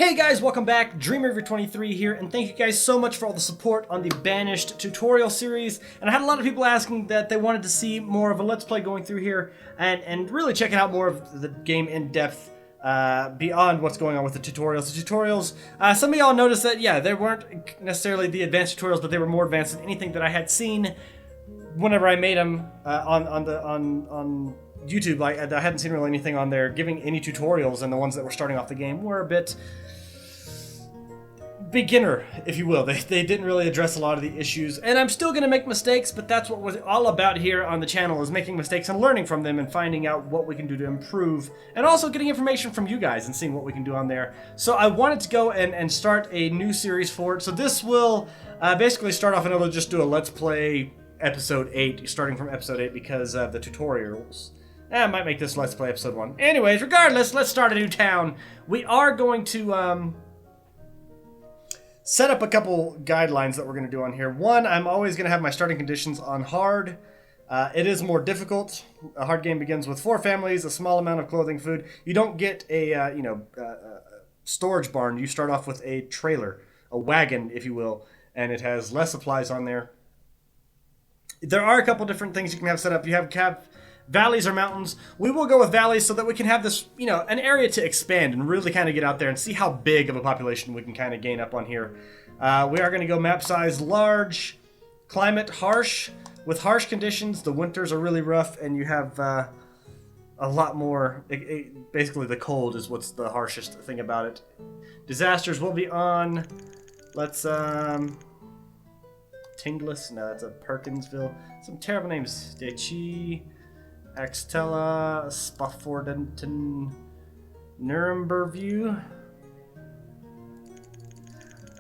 Hey guys, welcome back. DreamRiver23 here, and thank you guys so much for all the support on the Banished tutorial series. And I had a lot of people asking that they wanted to see more of a Let's Play going through here, and really checking out more of the game in depth beyond what's going on with the tutorials. The tutorials, some of y'all noticed that, yeah, they weren't necessarily the advanced tutorials, but they were more advanced than anything that I had seen whenever I made them on YouTube. I hadn't seen really anything on there giving any tutorials, and the ones that were starting off the game were a bit beginner, if you will. They didn't really address a lot of the issues, and I'm still gonna make mistakes, but that's what we're all about here on the channel, is making mistakes and learning from them and finding out what we can do to improve, and also getting information from you guys and seeing what we can do on there. So I wanted to go and start a new series for it. So this will basically start off, and I'll just do a Let's Play episode 8, starting from episode 8, because of the tutorials. I might make this Let's Play episode 1. Anyways, regardless, let's start a new town. We are going to set up a couple guidelines that we're going to do on here. One, I'm always going to have my starting conditions on hard. It is more difficult. A hard game begins with 4 families, a small amount of clothing, food. You don't get a storage barn. You start off with a trailer, a wagon, if you will, and it has less supplies on there. There are a couple different things you can have set up. You have valleys or mountains. We will go with valleys so that we can have this, an area to expand and really kind of get out there and see how big of a population we can kind of gain up on here. We are going to go map size large, climate harsh. With harsh conditions, the winters are really rough, and you have a lot more. Basically, the cold is what's the harshest thing about it. Disasters will be on. Let's Tingless. No, that's a Perkinsville. Some terrible names. Dechi, Axtella, Spoffordington, Nuremberg.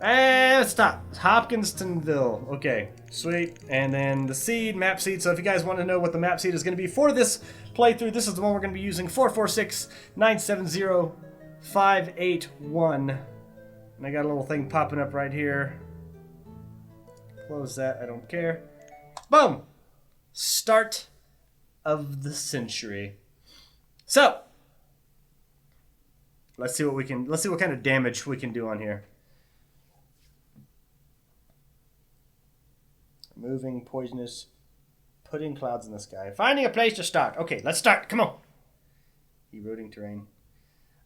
And stop. Hopkinstonville. Okay, sweet. And then the seed, map seed. So if you guys want to know what the map seed is going to be for this playthrough, this is the one we're going to be using: 446970581. And I got a little thing popping up right here. Close that. I don't care. Boom. Start of the century. So let's see what kind of damage we can do on here. Moving, poisonous, putting clouds in the sky, finding a place to start. Okay, let's start. Come on. Eroding terrain.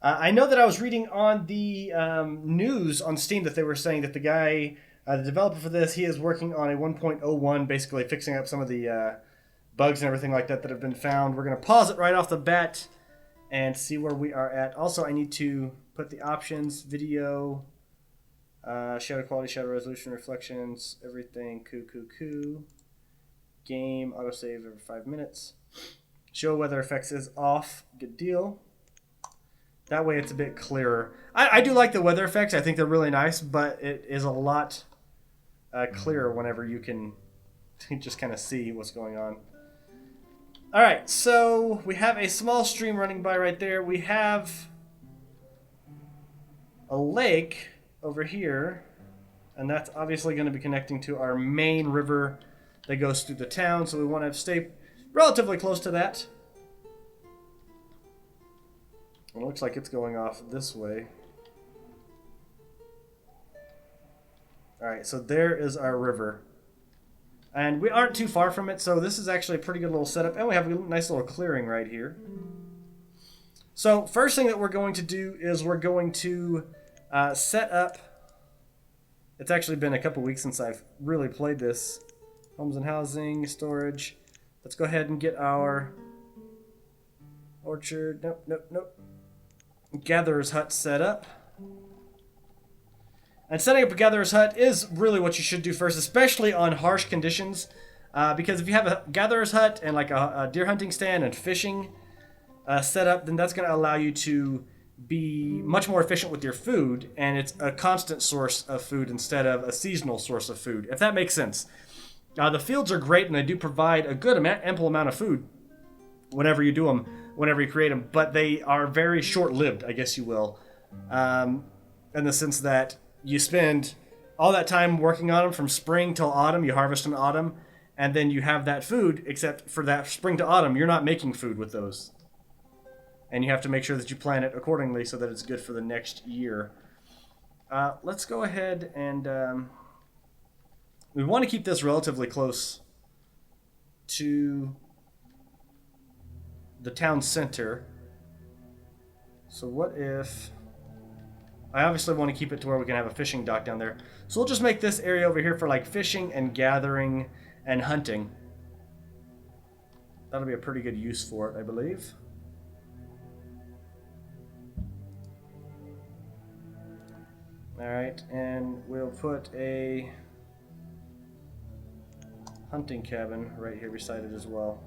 I know that I was reading on the news on Steam that they were saying that the guy, the developer for this, he is working on a 1.01, basically fixing up some of the bugs and everything like that have been found. We're going to pause it right off the bat and see where we are at. Also, I need to put the options: video, shadow quality, shadow resolution, reflections, everything, game, autosave every 5 minutes. Show weather effects is off. Good deal. That way it's a bit clearer. I do like the weather effects. I think they're really nice, but it is a lot clearer whenever you can just kind of see what's going on. Alright, so we have a small stream running by right there. We have a lake over here, and that's obviously going to be connecting to our main river that goes through the town, so we want to stay relatively close to that. It looks like it's going off this way. Alright, so there is our river. And we aren't too far from it, so this is actually a pretty good little setup. And we have a nice little clearing right here. So first thing that we're going to do is we're going to set up... It's actually been a couple weeks since I've really played this. Homes and housing, storage. Let's go ahead and get our orchard. Nope. Gatherer's hut set up. And setting up a gatherer's hut is really what you should do first, especially on harsh conditions. Because if you have a gatherer's hut and like a deer hunting stand and fishing set up, then that's going to allow you to be much more efficient with your food. And it's a constant source of food instead of a seasonal source of food, if that makes sense. The fields are great, and they do provide a good ample amount of food whenever you do them, whenever you create them. But they are very short-lived, I guess you will. In the sense that you spend all that time working on them from spring till autumn. You harvest in autumn, and then you have that food, except for that spring to autumn, you're not making food with those. And you have to make sure that you plan it accordingly so that it's good for the next year. Let's go ahead and we want to keep this relatively close to the town center. So what if... I obviously want to keep it to where we can have a fishing dock down there. So we'll just make this area over here for like fishing and gathering and hunting. That'll be a pretty good use for it, I believe. Alright, and we'll put a hunting cabin right here beside it as well.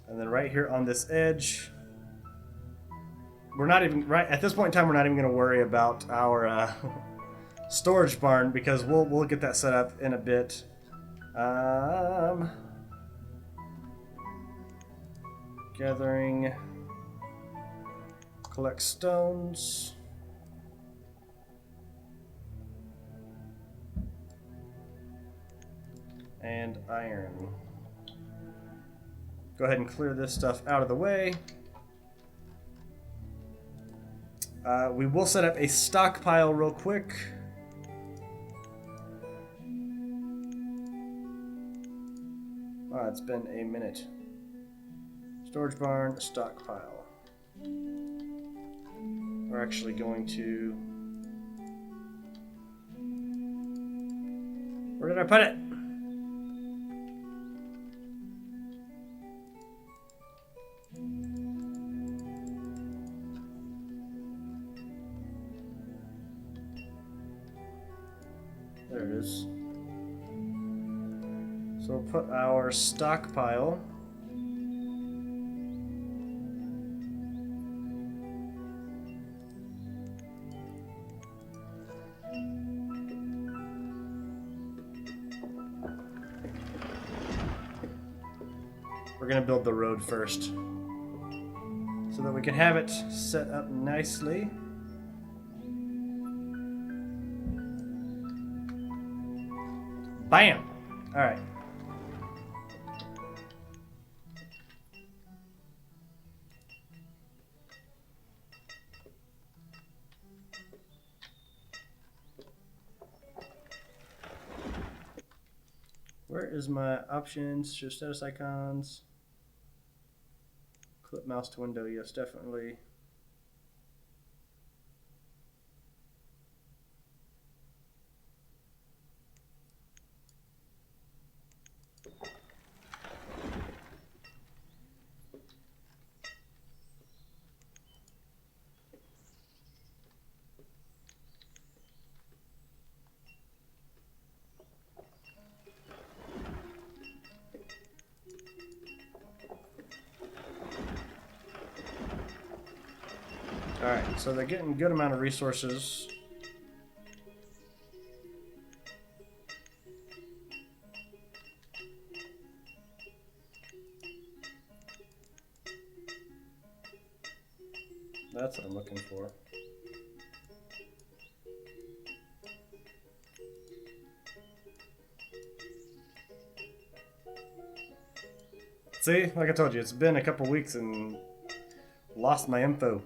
And then right here on this edge, we're not even, right at this point in time, we're not even going to worry about our storage barn because we'll get that set up in a bit. Gathering, collect stones. And iron. Go ahead and clear this stuff out of the way. We will set up a stockpile real quick. Oh, it's been a minute. Storage barn, stockpile. We're actually going to... Where did I put it? There it is. So we'll put our stockpile we're going to build the road first so that we can have it set up nicely. Bam! Alright. Where is my options? Show status icons. Clip mouse to window, yes, definitely. Alright, so they're getting a good amount of resources. That's what I'm looking for. See, like I told you, it's been a couple weeks and lost my info.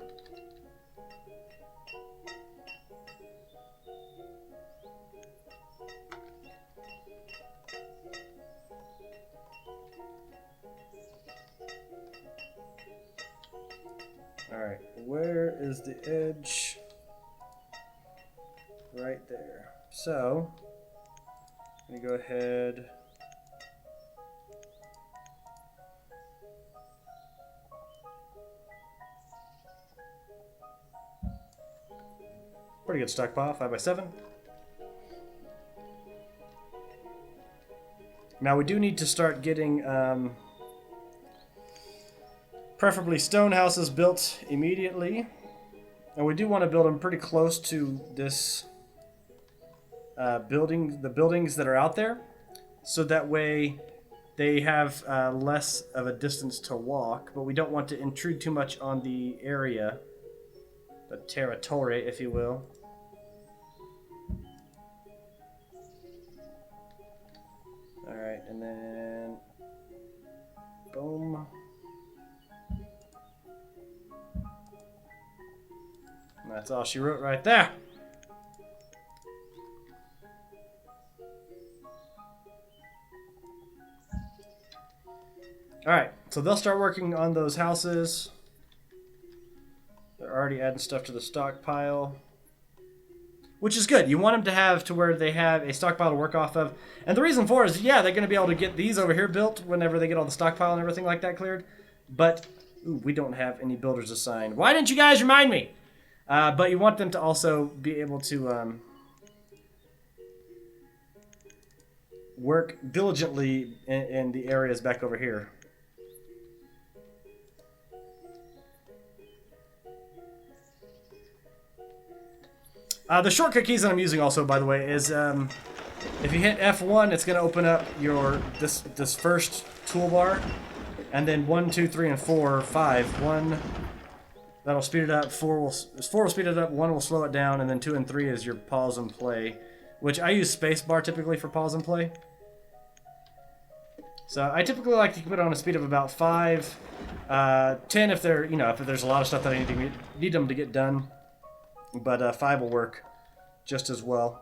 Alright, where is the edge? Right there. So, I'm going to go ahead. Pretty good stockpile, 5x7. Now we do need to start getting preferably stone houses built immediately, and we do want to build them pretty close to this the buildings that are out there, so that way they have less of a distance to walk, but we don't want to intrude too much on the area, the territory, if you will. and then boom. And that's all she wrote right there. Alright, so they'll start working on those houses. They're already adding stuff to the stockpile. Which is good. You want them to have to where they have a stockpile to work off of. And the reason for it is, yeah, they're going to be able to get these over here built whenever they get all the stockpile and everything like that cleared. But, ooh, we don't have any builders assigned. Why didn't you guys remind me? But you want them to also be able to work diligently in the areas back over here. The shortcut keys that I'm using also, by the way, is if you hit F1, it's going to open up your this first toolbar, and then 1, 2, 3, and 4, 5. 1 that'll speed it up. 4 will speed it up. 1 will slow it down, and then 2 and 3 is your pause and play, which I use spacebar typically for pause and play. So I typically like to keep it on a speed of about 5, 10 if they're if there's a lot of stuff that I need them to get done. But 5 will work just as well.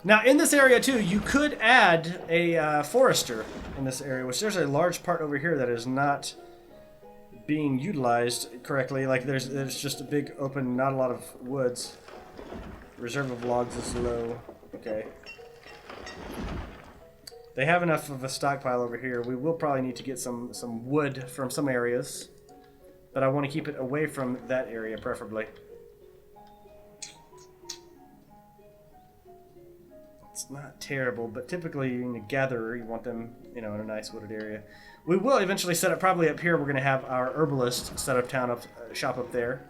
Now, in this area, too, you could add a forester in this area, which there's a large part over here that is not being utilized correctly. Like, there's just a big open, not a lot of woods. Reserve of logs is low. Okay. They have enough of a stockpile over here. We will probably need to get some wood from some areas, but I want to keep it away from that area, preferably. It's not terrible, but typically in a gatherer, you want them, in a nice wooded area. We will eventually set up, probably up here, we're going to have our herbalist set up shop up there.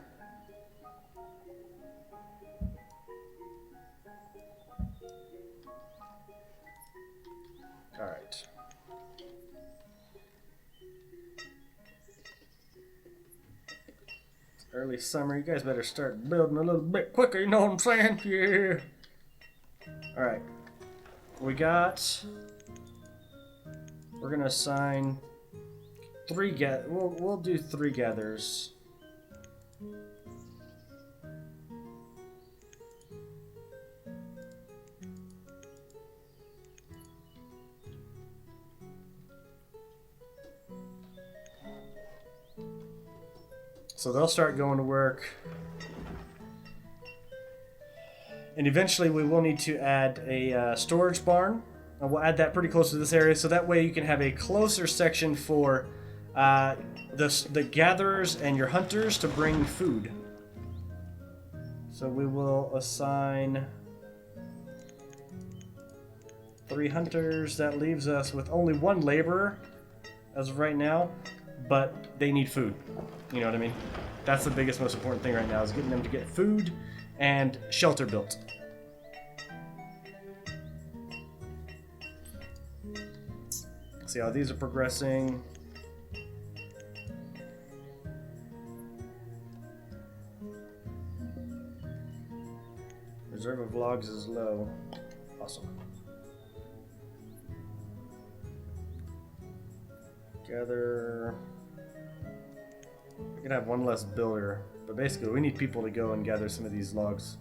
Alright. It's early summer. You guys better start building a little bit quicker, you know what I'm saying? Yeah. Alright. We're going to assign 3 we'll do 3 gathers. So they'll start going to work. And eventually we will need to add a storage barn. And we'll add that pretty close to this area, so that way you can have a closer section for the gatherers and your hunters to bring food. So we will assign 3 hunters. That leaves us with only 1 laborer as of right now, but they need food. You know what I mean? That's the biggest, most important thing right now, is getting them to get food and shelter built. See how these are progressing. Reserve of logs is low. Awesome. Gather. We can have 1 less builder, but basically we need people to go and gather some of these logs.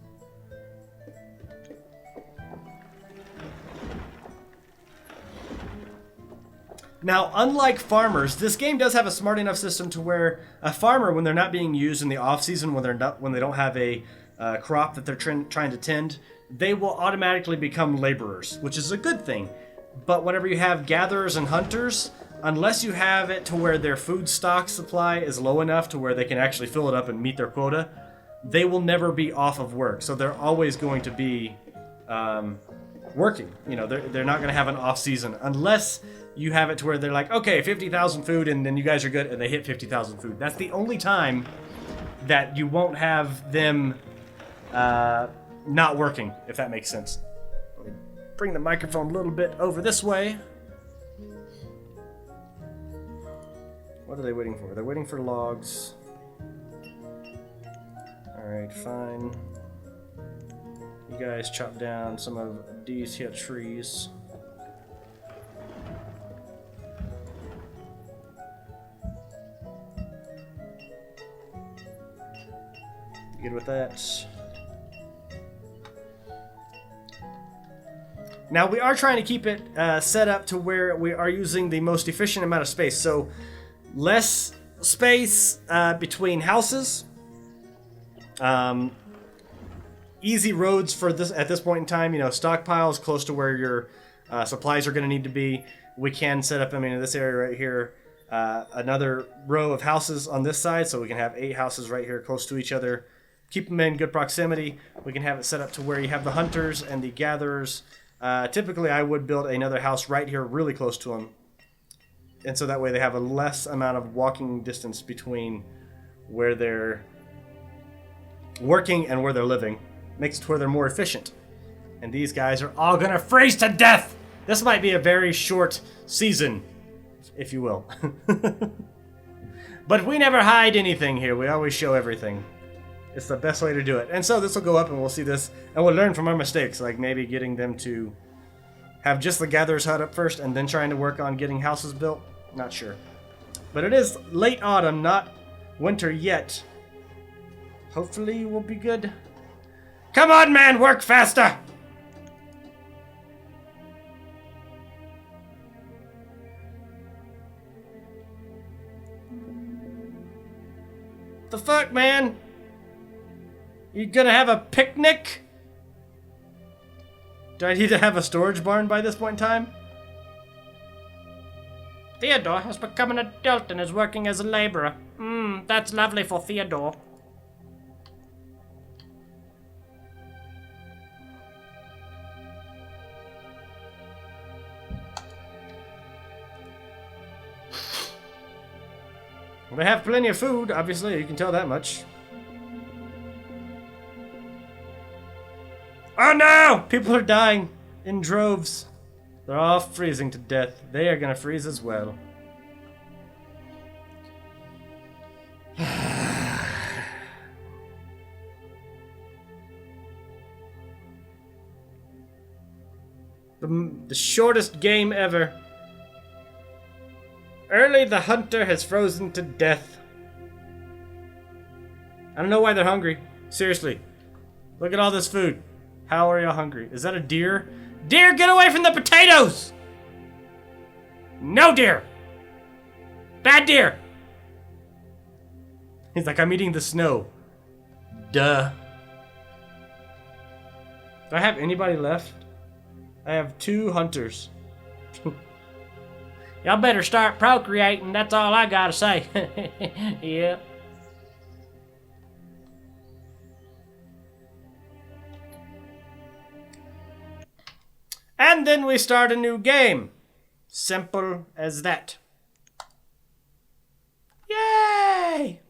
Now, unlike farmers, this game does have a smart enough system to where a farmer, when they're not being used in the off season, when they don't have a crop that they're trying to tend, they will automatically become laborers, which is a good thing. But whenever you have gatherers and hunters, unless you have it to where their food stock supply is low enough to where they can actually fill it up and meet their quota, they will never be off of work. So they're always going to be working. They're not going to have an off season unless you have it to where they're like, okay, 50,000 food, and then you guys are good, and they hit 50,000 food. That's the only time that you won't have them not working, if that makes sense. Let me bring the microphone a little bit over this way. What are they waiting for? They're waiting for logs. Alright, fine. You guys chop down some of these here trees. Good with that. Now we are trying to keep it set up to where we are using the most efficient amount of space. So less space between houses. Easy roads for this at this point in time. You know, stockpiles close to where your supplies are going to need to be. We can set up, I mean, in this area right here, another row of houses on this side, so we can have 8 houses right here close to each other. Keep them in good proximity. We can have it set up to where you have the hunters and the gatherers. Typically, I would build another house right here really close to them. And so that way they have a less amount of walking distance between where they're working and where they're living. Makes it where they're more efficient. And these guys are all gonna freeze to death! This might be a very short season, if you will. But we never hide anything here. We always show everything. It's the best way to do it. And so this will go up and we'll see this. And we'll learn from our mistakes. Like maybe getting them to have just the gatherer's hut up first and then trying to work on getting houses built. Not sure. But it is late autumn, not winter yet. Hopefully we'll be good. Come on, man! Work faster! The fuck, man? You gonna have a picnic? Do I need to have a storage barn by this point in time? Theodore has become an adult and is working as a laborer. That's lovely for Theodore. They have plenty of food, obviously, you can tell that much. Oh no! People are dying in droves. They're all freezing to death. They are gonna freeze as well. The shortest game ever. Early the hunter has frozen to death. I don't know why they're hungry. Seriously. Look at all this food. How are y'all hungry? Is that a deer? Deer, get away from the potatoes! No deer! Bad deer! He's like, I'm eating the snow. Duh. Do I have anybody left? I have 2 hunters. Y'all better start procreating, that's all I gotta say. Yeah. And then we start a new game. Simple as that. Yay!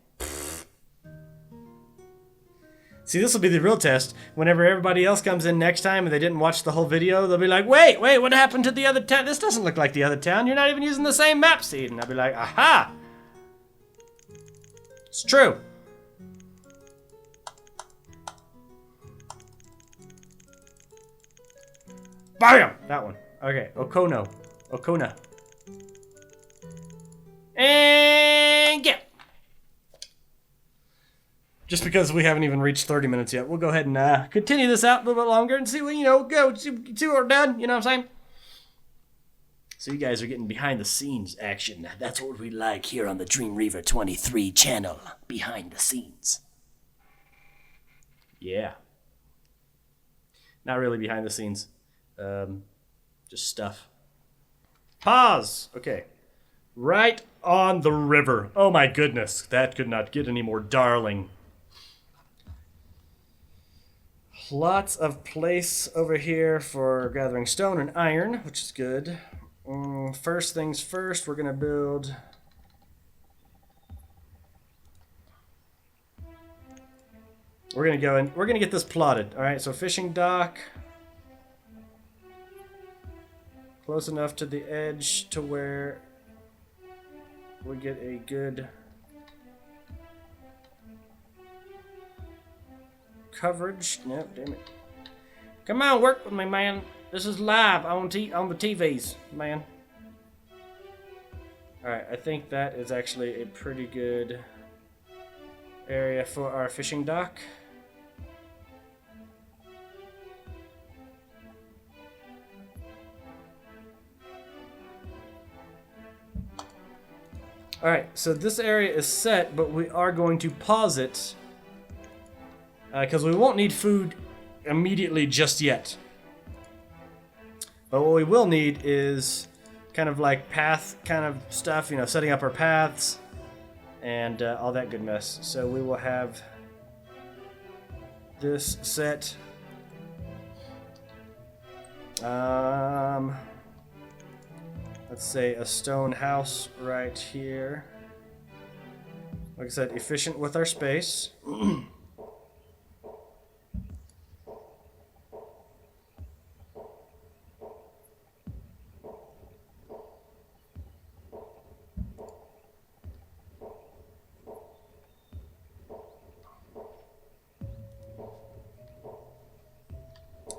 See, this will be the real test. Whenever everybody else comes in next time and they didn't watch the whole video, they'll be like, wait, what happened to the other town? This doesn't look like the other town. You're not even using the same map seed. And I'll be like, aha! It's true. Bam! That one. Okay, Okona. And get. Just because we haven't even reached 30 minutes yet, we'll go ahead and continue this out a little bit longer and see what, see what we're done, you know what I'm saying? So you guys are getting behind the scenes action. That's what we like here on the Dream Reaver 23 channel. Behind the scenes. Yeah. Not really behind the scenes. Just stuff. Pause! Okay. Right on the river. Oh my goodness. That could not get any more darling. Lots of place over here for gathering stone and iron, which is good. First things first, we're gonna build... We're gonna go and we're gonna get this plotted. Alright, so fishing dock. Close enough to the edge to where we get a good coverage. No, damn it. Come on, work with me, man. This is live on the TVs, man. Alright, I think that is actually a pretty good area for our fishing dock. Alright, so this area is set, but we are going to pause it because we won't need food immediately just yet. But what we will need is kind of like path kind of stuff, you know, setting up our paths and all that good mess. So we will have this set. Let's say a stone house right here. Like I said, efficient with our space.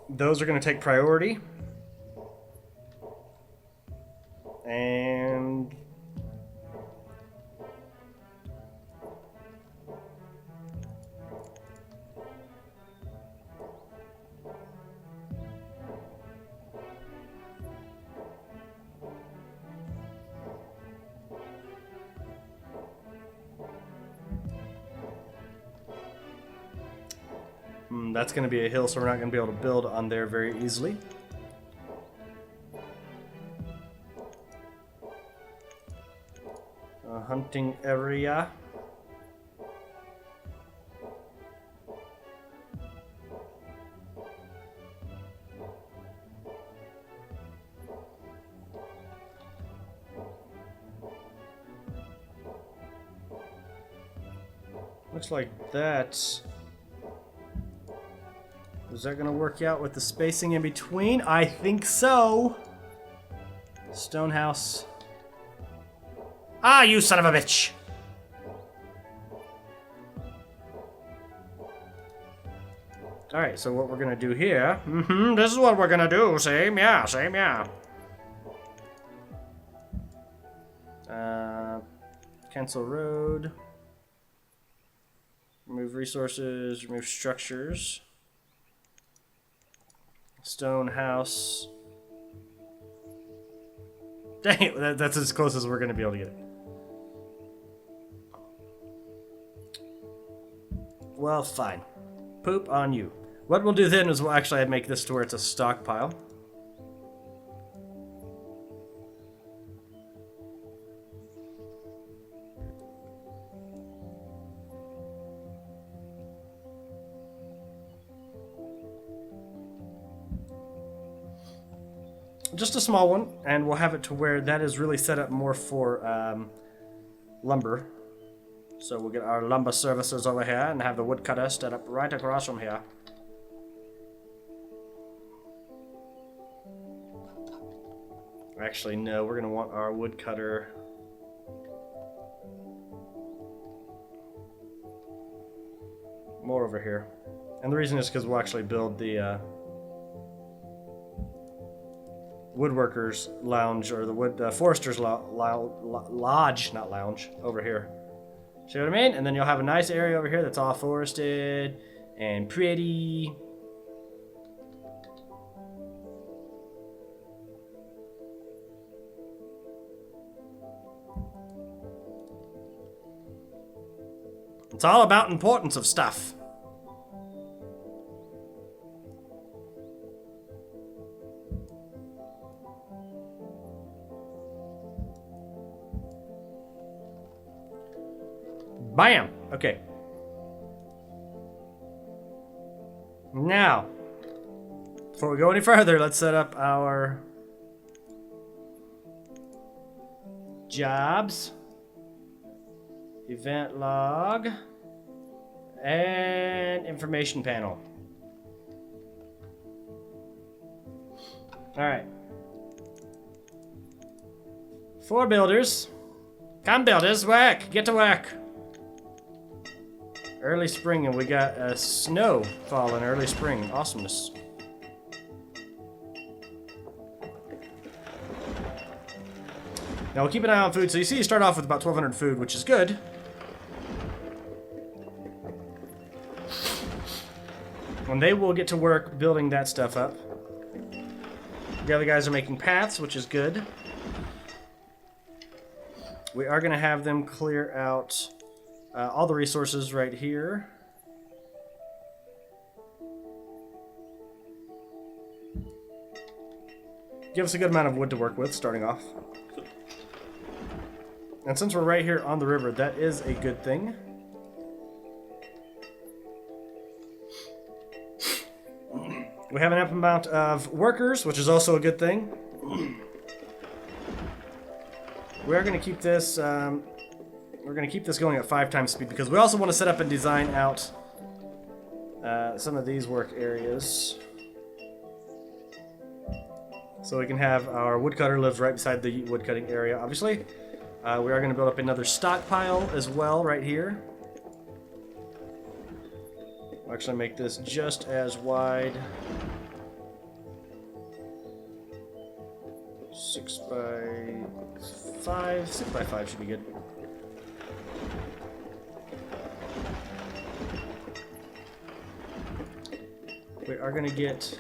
Those are going to take priority. And that's going to be a hill, so we're not going to be able to build on there very easily. Hunting area. Looks like that. Is that going to work out with the spacing in between? I think so. Stone house. Ah, you son of a bitch! Alright, so what we're gonna do here... this is what we're gonna do, same, yeah. Cancel road. Remove resources, remove structures. Stone house. Dang it, that's as close as we're gonna be able to get it. Well, fine. Poop on you. What we'll do then is we'll actually make this to where it's a stockpile. Just a small one, and we'll have it to where that is really set up more for lumber. So we'll get our lumber services over here and have the woodcutter set up right across from here. Actually, no, we're going to want our woodcutter more over here. And the reason is because we'll actually build the woodworkers lounge, or the forester's lodge, not lounge, over here. See what I mean? And then you'll have a nice area over here that's all forested and pretty. It's all about importance of stuff. Bam! Okay. Now, before we go any further, let's set up our jobs, event log, and information panel. Alright. 4 builders. Come builders, work! Get to work! Early spring, and we got snow falling early spring. Awesomeness. Now we'll keep an eye on food. So you see you start off with about 1,200 food, which is good. And they will get to work building that stuff up. The other guys are making paths, which is good. We are going to have them clear out all the resources right here. Give us a good amount of wood to work with, starting off. And since we're right here on the river, that is a good thing. We have an ample amount of workers, which is also a good thing. We are going to keep this. We're going to keep this going at 5 times speed because we also want to set up and design out some of these work areas, so we can have our woodcutter live right beside the woodcutting area. Obviously, we are going to build up another stockpile as well right here. We'll actually make this just as wide. 6 by 5. 6 by 5 should be good. We are going to get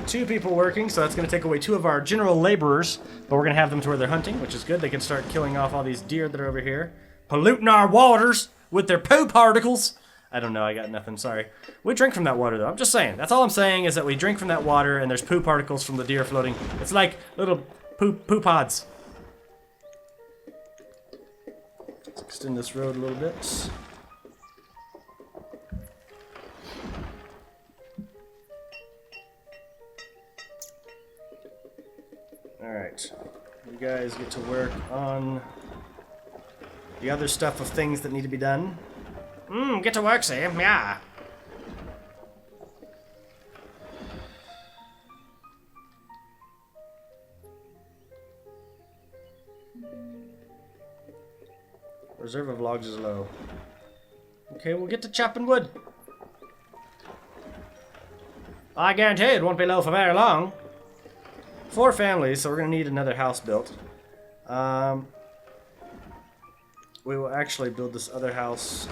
2 people working, so that's going to take away 2 of our general laborers, but we're going to have them to where they're hunting, which is good. They can start killing off all these deer that are over here, polluting our waters with their poo particles. I don't know, I got nothing, sorry. We drink from that water, though. I'm just saying. That's all I'm saying, is that we drink from that water, and there's poo particles from the deer floating. It's like little poo pods. Let's extend this road a little bit. Alright. You guys get to work on the other stuff of things that need to be done. Get to work, Sam. Yeah. Reserve of logs is low. Okay, we'll get to chopping wood. I guarantee it won't be low for very long. 4 families, so we're going to need another house built. We will actually build this other house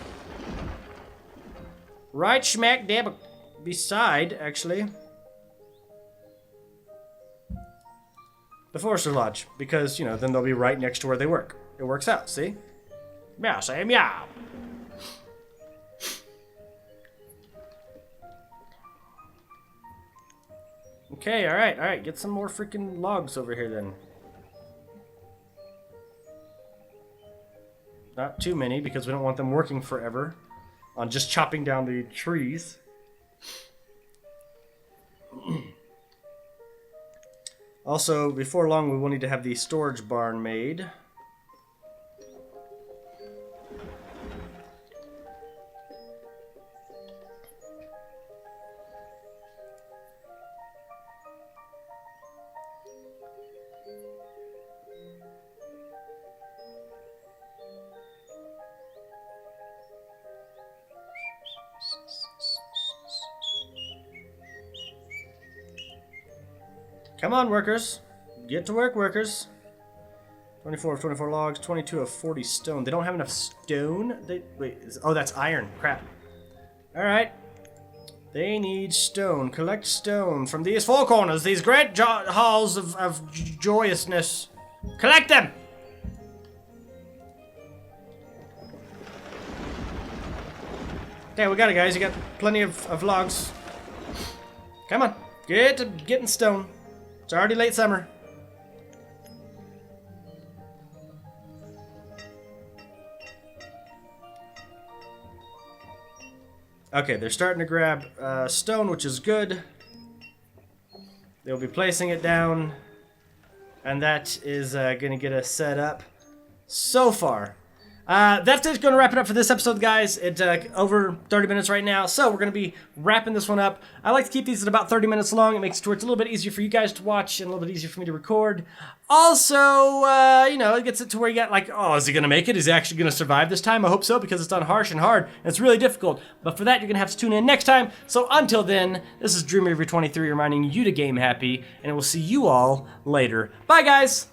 right smack dab beside, actually, the Forester Lodge, because, you know, then they'll be right next to where they work. It works out, see? Yeah, Sam, yeah. Okay, alright, get some more freaking logs over here then. Not too many, because we don't want them working forever on just chopping down the trees. Also, before long, we will need to have the storage barn made. Come on, workers. Get to work, workers. 24 of 24 logs, 22 of 40 stone. They don't have enough stone? Wait, oh, that's iron. Crap. Alright. They need stone. Collect stone from these 4 corners, these great halls of joyousness. Collect them! Okay, we got it, guys. You got plenty of logs. Come on. Get to getting stone. It's already late summer. Okay, they're starting to grab stone, which is good. They'll be placing it down, and that is going to get us set up so far. That's it. Going to wrap it up for this episode, guys. It's over 30 minutes right now, so we're going to be wrapping this one up. I like to keep these at about 30 minutes long. It makes it to where it's a little bit easier for you guys to watch and a little bit easier for me to record. Also, you know, it gets it to where you got like, oh, is he going to make it? Is he actually going to survive this time? I hope so, because it's on harsh and hard, and it's really difficult. But for that, you're going to have to tune in next time. So until then, this is Dream Reaver 23 reminding you to game happy, and we'll see you all later. Bye, guys!